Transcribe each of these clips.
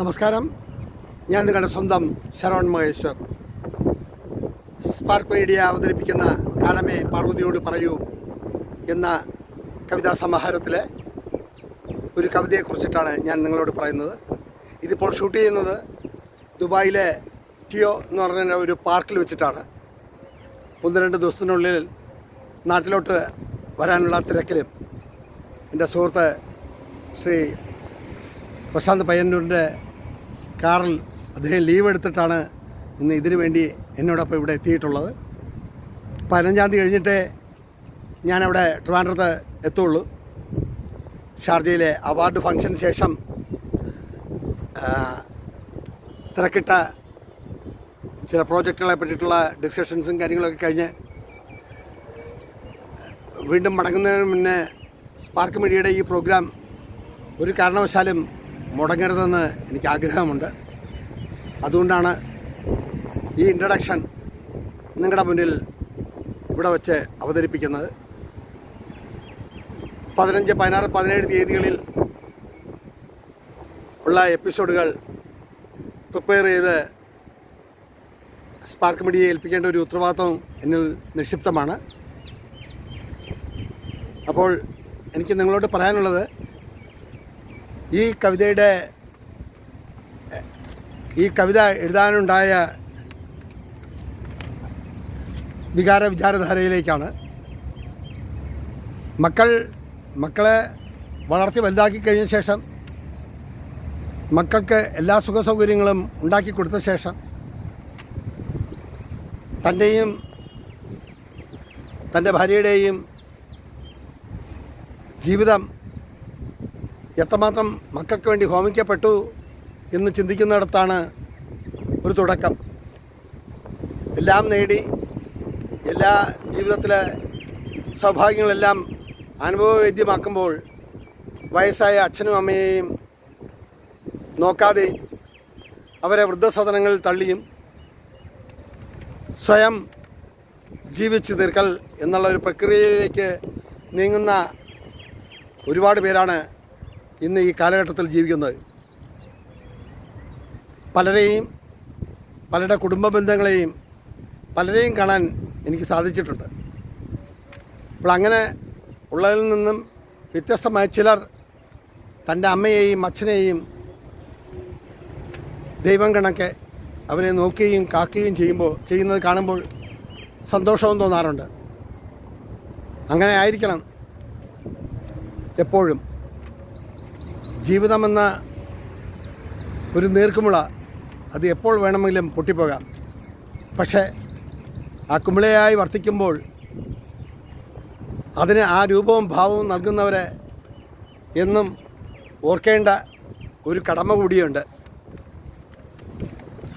നമസ്കാരം, ഞാൻ നിങ്ങളുടെ സ്വന്തം ശരവൺ മഹേശ്വർ. സ്പാർക്ക് മീഡിയ അവതരിപ്പിക്കുന്ന കാലമേ പാർവതിയോട് പറയൂ എന്ന കവിതാ സമാഹാരത്തിലെ ഒരു കവിതയെക്കുറിച്ചിട്ടാണ് ഞാൻ നിങ്ങളോട് പറയുന്നത്. ഇതിപ്പോൾ ഷൂട്ട് ചെയ്യുന്നത് ദുബായിലെ ടിയോ എന്ന് പറഞ്ഞ ഒരു പാർക്കിൽ വെച്ചിട്ടാണ്. 1-2 ദിവസത്തിനുള്ളിൽ നാട്ടിലോട്ട് വരാനുള്ള തിരക്കിലും എൻ്റെ സുഹൃത്ത് ശ്രീ പ്രശാന്ത് പയ്യന്നൂരിൻ്റെ കാറിൽ അദ്ദേഹം ലീവ് എടുത്തിട്ടാണ് ഇന്ന് ഇതിനു വേണ്ടി എന്നോടൊപ്പം ഇവിടെ എത്തിയിട്ടുള്ളത്. 15-ാം തീയതി കഴിഞ്ഞിട്ടേ ഞാനവിടെ ട്രിവാൻഡ്രത്ത് എത്തുള്ളൂ. ഷാർജയിലെ അവാർഡ് ഫംഗ്ഷന് ശേഷം തിരക്കിട്ട ചില പ്രോജക്റ്റുകളെ പറ്റിയിട്ടുള്ള ഡിസ്കഷൻസും കാര്യങ്ങളൊക്കെ കഴിഞ്ഞ് വീണ്ടും മടങ്ങുന്നതിന് മുന്നേ സ്പാർക്ക് മീഡിയയുടെ ഈ പ്രോഗ്രാം ഒരു കാരണവശാലും മുടങ്ങരുതെന്ന് എനിക്ക് ആഗ്രഹമുണ്ട്. അതുകൊണ്ടാണ് ഈ ഇൻട്രഡക്ഷൻ നിങ്ങളുടെ മുന്നിൽ ഇവിടെ വച്ച് അവതരിപ്പിക്കുന്നത്. 15, 16, 17 തീയതികളിൽ ഉള്ള എപ്പിസോഡുകൾ പ്രിപ്പയർ ചെയ്ത് സ്പാർക്ക് മീഡിയയെ ഏൽപ്പിക്കേണ്ട ഒരു ഉത്തരവാദിത്വം എന്നിൽ നിക്ഷിപ്തമാണ്. അപ്പോൾ എനിക്ക് നിങ്ങളോട് പറയാനുള്ളത്, ഈ കവിത എഴുതാനുണ്ടായ വിചാരധാരയിലേക്കാണ്. മക്കളെ വളർത്തി വലുതാക്കി കഴിഞ്ഞ ശേഷം, മക്കൾക്ക് എല്ലാ സുഖ സൗകര്യങ്ങളും ഉണ്ടാക്കി കൊടുത്ത ശേഷം, തൻ്റെയും തൻ്റെ ഭാര്യയുടെയും ജീവിതം എത്രമാത്രം മക്കൾക്ക് വേണ്ടി ഹോമിക്കപ്പെട്ടു എന്ന് ചിന്തിക്കുന്നിടത്താണ് ഒരു തുടക്കം. എല്ലാം നേടി, എല്ലാ ജീവിതത്തിലെ സൗഭാഗ്യങ്ങളെല്ലാം അനുഭവവേദ്യമാക്കുമ്പോൾ വയസ്സായ അച്ഛനും അമ്മയെയും നോക്കാതെ അവരെ വൃദ്ധസദനങ്ങളിൽ തള്ളിയും സ്വയം ജീവിച്ചു തീർക്കൽ എന്നുള്ള ഒരു പ്രക്രിയയിലേക്ക് നീങ്ങുന്ന ഒരുപാട് പേരാണ് ഇന്ന് ഈ കാലഘട്ടത്തിൽ ജീവിക്കുന്നത്. പലരുടെ കുടുംബ ബന്ധങ്ങളെയും പലരെയും കാണാൻ എനിക്ക് സാധിച്ചിട്ടുണ്ട്. അപ്പോൾ അങ്ങനെ ഉള്ളതിൽ നിന്നും വ്യത്യസ്തമായ ചിലർ തൻ്റെ അമ്മയെയും അച്ഛനെയും ദൈവം കണക്കെ അവരെ നോക്കുകയും കാക്കുകയും ചെയ്യുന്നത് കാണുമ്പോൾ സന്തോഷവും തോന്നാറുണ്ട്. അങ്ങനെ ആയിരിക്കണം എപ്പോഴും. ജീവിതമെന്ന ഒരു നീർക്കുമുള, അത് എപ്പോൾ വേണമെങ്കിലും പൊട്ടിപ്പോകാം. പക്ഷേ ആ കുമിളയായി വർത്തിക്കുമ്പോൾ അതിന് ആ രൂപവും ഭാവവും നൽകുന്നവരെ എന്നും ഓർക്കേണ്ട ഒരു കടമ കൂടിയുണ്ട്.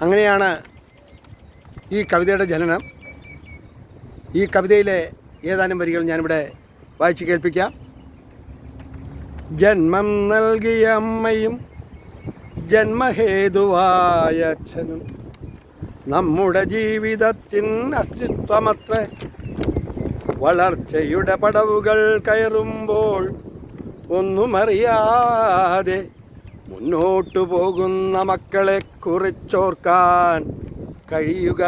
അങ്ങനെയാണ് ഈ കവിതയുടെ ജനനം. ഈ കവിതയിലെ ഏതാനും വരികൾ ഞാനിവിടെ വായിച്ച് കേൾപ്പിക്കാം. ജന്മം നൽകിയ അമ്മയും ജന്മഹേതുവായ അച്ഛനും നമ്മുടെ ജീവിതത്തിൻ അസ്തിത്വമത്ര. വളർച്ചയുടെ പടവുകൾ കയറുമ്പോൾ ഒന്നുമറിയാതെ മുന്നോട്ടു പോകുന്ന മക്കളെ കുറിച്ചോർക്കാൻ കഴിയുക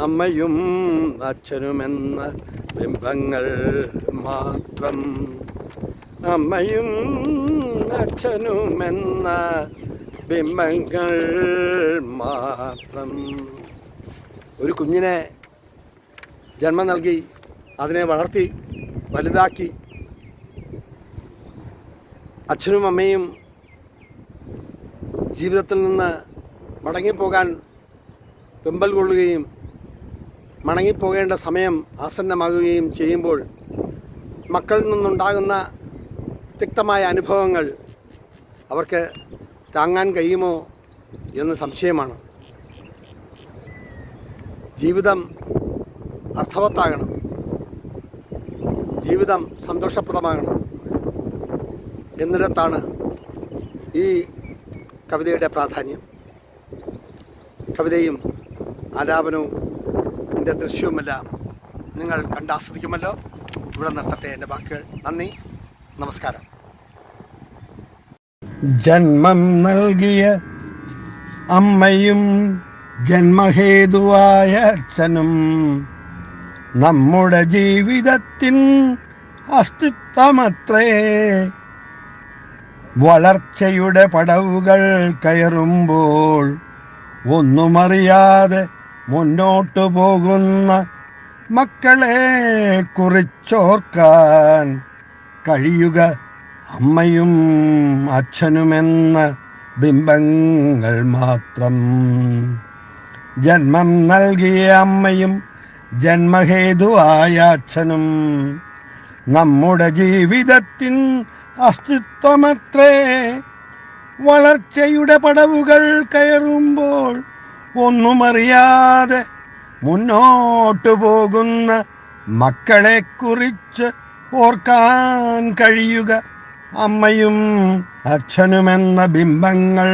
അമ്മയും അച്ഛനുമെന്ന ബിംബങ്ങൾ മാത്രം. അമ്മയും അച്ഛനുമെന്ന ബിംബങ്ങൾ മാത്രം. ഒരു കുഞ്ഞിനെ ജന്മം നൽകി അതിനെ വളർത്തി വലുതാക്കി അച്ഛനും അമ്മയും ജീവിതത്തിൽ നിന്ന് മടങ്ങിപ്പോകാൻ വെമ്പൽ കൊള്ളുകയും മടങ്ങിപ്പോകേണ്ട സമയം ആസന്നമാകുകയും ചെയ്യുമ്പോൾ മക്കളിൽ നിന്നുണ്ടാകുന്ന തിക്തമായ അനുഭവങ്ങൾ അവർക്ക് താങ്ങാൻ കഴിയുമോ എന്ന് സംശയമാണ്. ജീവിതം അർത്ഥവത്താകണം, ജീവിതം സന്തോഷപ്രദമാകണം എന്നിടത്താണ് ഈ കവിതയുടെ പ്രാധാന്യം. കവിതയും ആലാപനവും എൻ്റെ ദൃശ്യവുമെല്ലാം നിങ്ങൾ കണ്ടാസ്വദിക്കുമല്ലോ. ഇവിടെ നിർത്തട്ടെ എൻ്റെ വാക്കുകൾ. നന്ദി, നമസ്കാരം. ജന്മം നൽകിയ അമ്മയും ജന്മഹേതുവായ അച്ഛനും നമ്മുടെ ജീവിതത്തിൻ അസ്തിത്വമത്രേ. വളർച്ചയുടെ പടവുകൾ കയറുമ്പോൾ ഒന്നുമറിയാതെ മുന്നോട്ടു പോകുന്ന മക്കളെ കുറിച്ചോർക്കാൻ കഴിയുക അമ്മയും അച്ഛനുമെന്ന ബിംബങ്ങൾ മാത്രം. ജന്മം നൽകിയ അമ്മയും ജന്മഹേതുവായ അച്ഛനും നമ്മുടെ ജീവിതത്തിൻ അസ്തിത്വമത്രേ. വളർച്ചയുടെ പടവുകൾ കയറുമ്പോൾ ഒന്നുമറിയാതെ മുന്നോട്ടു പോകുന്ന മക്കളെ കുറിച്ച് ഓർക്കാൻ കഴിയുക അമ്മയും അച്ഛനുമെന്ന ബിംബങ്ങൾ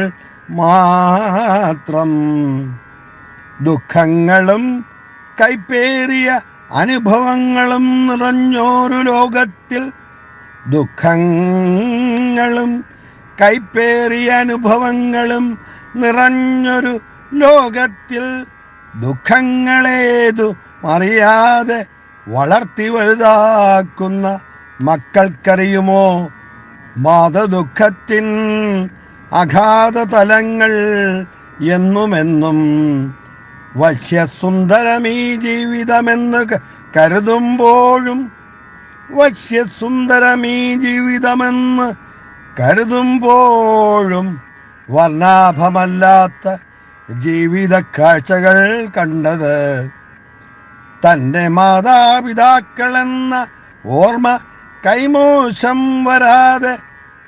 മാത്രം. ദുഃഖങ്ങളും കൈപ്പേറിയ അനുഭവങ്ങളും നിറഞ്ഞൊരു ലോകത്തിൽ, ദുഃഖങ്ങളും കൈപ്പേറിയ അനുഭവങ്ങളും നിറഞ്ഞൊരു ലോകത്തിൽ ദുഃഖങ്ങളേതു അറിയാതെ വളർത്തി വലുതാക്കുന്ന മക്കൾക്കറിയുമോ മാതദുഃഖത്തിൻ അഗാധ തലങ്ങൾ എന്നുമെന്നും. വശ്യസുന്ദരമീ ജീവിതമെന്ന് കരുതുമ്പോഴും, വശ്യസുന്ദരമീ ജീവിതമെന്ന് കരുതുമ്പോഴും വർണ്ണാഭമല്ലാത്ത ജീവിത കാഴ്ചകൾ കണ്ടത് തൻ്റെ മാതാപിതാക്കളെന്ന ഓർമ്മ കൈമോശം വരാതെ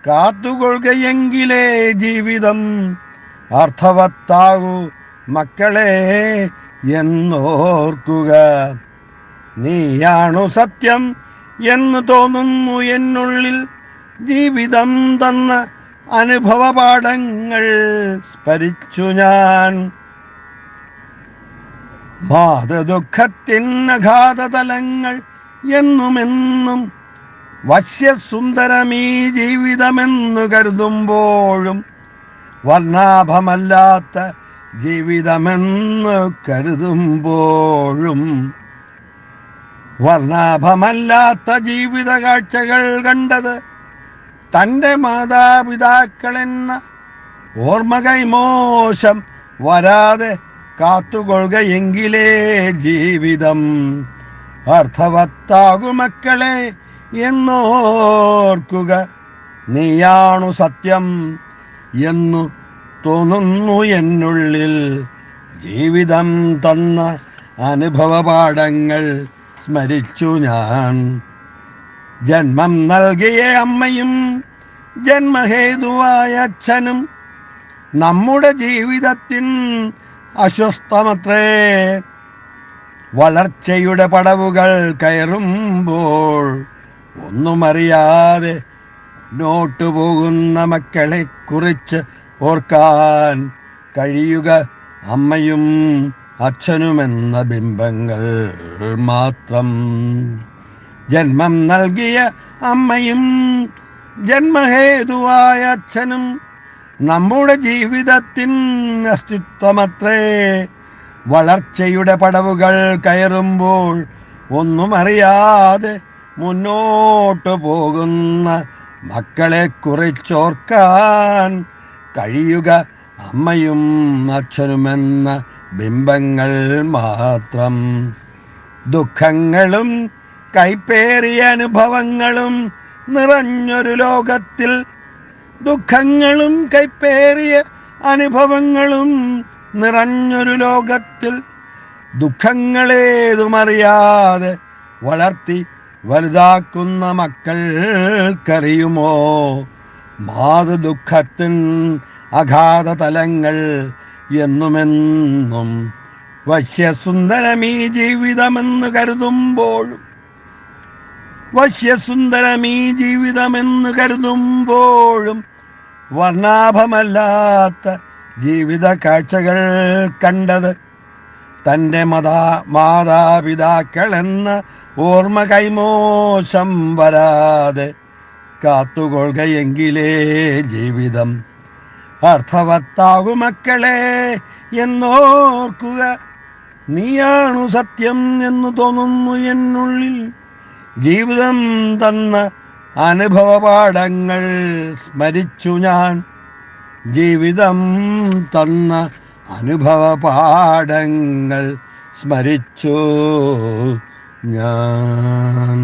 കാത്തുകൊള്ളുകയെങ്കിലേ ജീവിതം അർത്ഥവത്താകൂ മക്കളെ എന്നോർക്കുക. നീയാണു സത്യം എന്ന് തോന്നുന്നു എന്നുള്ളിൽ ജീവിതം തന്ന അനുഭവ പാഠങ്ങൾ സ്മരിച്ചു ഞാൻ. മാതൃദുഃഖത്തിൻ അഗാധ തലങ്ങൾ എന്നുമെന്നും വശ്യസുന്ദരമീ ജീവിതമെന്നു കരുതുമ്പോഴും വർണ്ണാഭമല്ലാത്ത ജീവിതമെന്ന് കരുതുമ്പോഴും വർണ്ണാഭമല്ലാത്ത ജീവിത കാഴ്ചകൾ കണ്ടത് തൻ്റെ മാതാപിതാക്കളെന്ന ഓർമ്മ കൈമോശം വരാതെ കാത്തുകൊള്ളുകയെങ്കിലേ ജീവിതം അർത്ഥവത്താകും മക്കളെ എന്നോർക്കുക. നീയാണു സത്യം എന്നു തോന്നുന്നു എന്നുള്ളിൽ ജീവിതം തന്ന അനുഭവ പാഠങ്ങൾ സ്മരിച്ചു ഞാൻ. ജന്മം നൽകിയ അമ്മയും ജന്മഹേതുവായ അച്ഛനും നമ്മുടെ ജീവിതത്തിൻ അസ്വസ്ഥമത്രേ. വളർച്ചയുടെ പടവുകൾ കയറുമ്പോൾ ഒന്നുമറിയാതെ മുന്നോട്ടു പോകുന്ന മക്കളെ കുറിച്ച് ഓർക്കാൻ കഴിയുക അമ്മയും അച്ഛനുമെന്ന ബിംബങ്ങൾ മാത്രം. ജന്മം നൽകിയ അമ്മയും ജന്മഹേതുവായ അച്ഛനും നമ്മുടെ ജീവിതത്തിൻ അസ്തിത്വമത്രേ. വളർച്ചയുടെ പടവുകൾ കയറുമ്പോൾ ഒന്നും അറിയാതെ മുന്നോട്ടു പോകുന്ന മക്കളെ കുറിച്ചോർക്കാൻ കഴിയുക അമ്മയും അച്ഛനുമെന്ന ബിംബങ്ങൾ മാത്രം. ദുഃഖങ്ങളും കൈപ്പേറിയ അനുഭവങ്ങളും നിറഞ്ഞൊരു ലോകത്തിൽ, ദുഃഖങ്ങളും കൈപ്പേറിയ അനുഭവങ്ങളും നിറഞ്ഞൊരു ലോകത്തിൽ ദുഃഖങ്ങളേതുമറിയാതെ വളർത്തി വലുതാക്കുന്ന മക്കൾക്കറിയുമോ മാതൃദുഃഖത്തിൻ അഗാധ തലങ്ങൾ എന്നുമെന്നും. വശ്യസുന്ദരമീ ജീവിതമെന്ന് കരുതുമ്പോഴും, വശ്യസുന്ദരമീ ജീവിതമെന്ന് കരുതുമ്പോഴും വർണ്ണാഭമല്ലാത്ത ജീവിത കാഴ്ചകൾ കണ്ടത് തൻ്റെ മാതാപിതാക്കളെന്ന ഓർമ്മ കൈമോശം വരാതെ കാത്തുകൊള്ളുകയെങ്കിലേ ജീവിതം അർത്ഥവത്താകു മക്കളെ എന്നോർക്കുക. നീയാണു സത്യം എന്നു തോന്നുന്നു എന്നുള്ളിൽ. ജീവിതം തന്ന അനുഭവ പാഠങ്ങൾ സ്മരിച്ചു ഞാൻ. ജീവിതം തന്ന അനുഭവ പാഠങ്ങൾ സ്മരിച്ചു ഞാൻ.